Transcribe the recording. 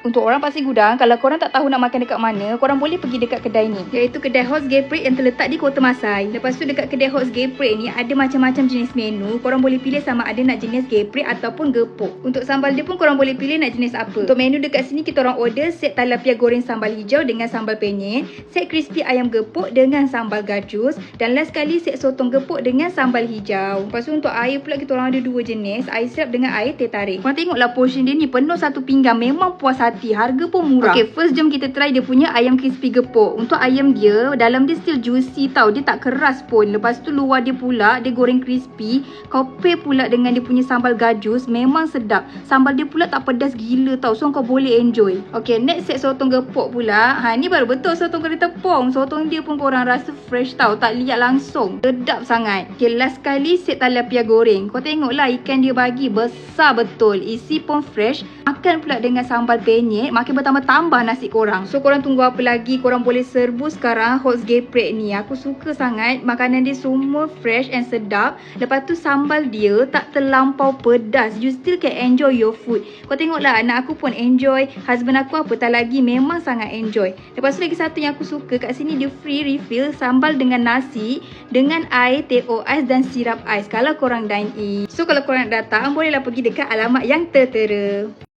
Untuk orang Pasir Gudang, kalau korang tak tahu nak makan dekat mana, korang boleh pergi dekat kedai ni, iaitu kedai Hot's Geprek yang terletak di Kota Masai. Lepas tu dekat kedai Hot's Geprek ni ada macam-macam jenis menu. Korang boleh pilih sama ada nak jenis geprek ataupun gepuk. Untuk sambal dia pun korang boleh pilih nak jenis apa. Untuk menu dekat sini kita orang order set tilapia goreng sambal hijau dengan sambal penyet, set crispy ayam gepuk dengan sambal gajus, dan last sekali set sotong gepuk dengan sambal hijau. Lepas tu untuk air pula kita orang ada dua jenis, air sirap dengan air teh tarik. Korang tengoklah portion dia ni penuh satu pinggan, memang puas hati. Harga pun murah. Okay, first jom kita try dia punya ayam crispy gepuk. Untuk ayam dia, dalam dia still juicy tau. Dia tak keras pun. Lepas tu luar dia pula, dia goreng crispy. Kau pair pula dengan dia punya sambal gajus, memang sedap. Sambal dia pula tak pedas gila tau. So kau boleh enjoy. Okay, next set sotong gepuk pula. Ni baru betul sotong kari tepung. Sotong dia pun korang rasa fresh tau. Tak liat langsung. Sedap sangat. Okay, last kali set tilapia goreng. Kau tengoklah ikan dia bagi besar betul. Isi pun fresh. Makan pula dengan sambal penyet, makin bertambah-tambah nasi korang. So korang tunggu apa lagi? Korang boleh serbu sekarang Hot's Geprek ni. Aku suka sangat. Makanan dia semua fresh and sedap. Lepas tu sambal dia tak terlampau pedas. You still can enjoy your food. Kau tengoklah, anak aku pun enjoy. Husband aku apatah lagi, memang sangat enjoy. Lepas tu lagi satu yang aku suka kat sini, dia free refill sambal dengan nasi, dengan air, teh ais dan sirap ais kalau korang dine in. So kalau korang nak datang, bolehlah pergi dekat alamat yang tertera.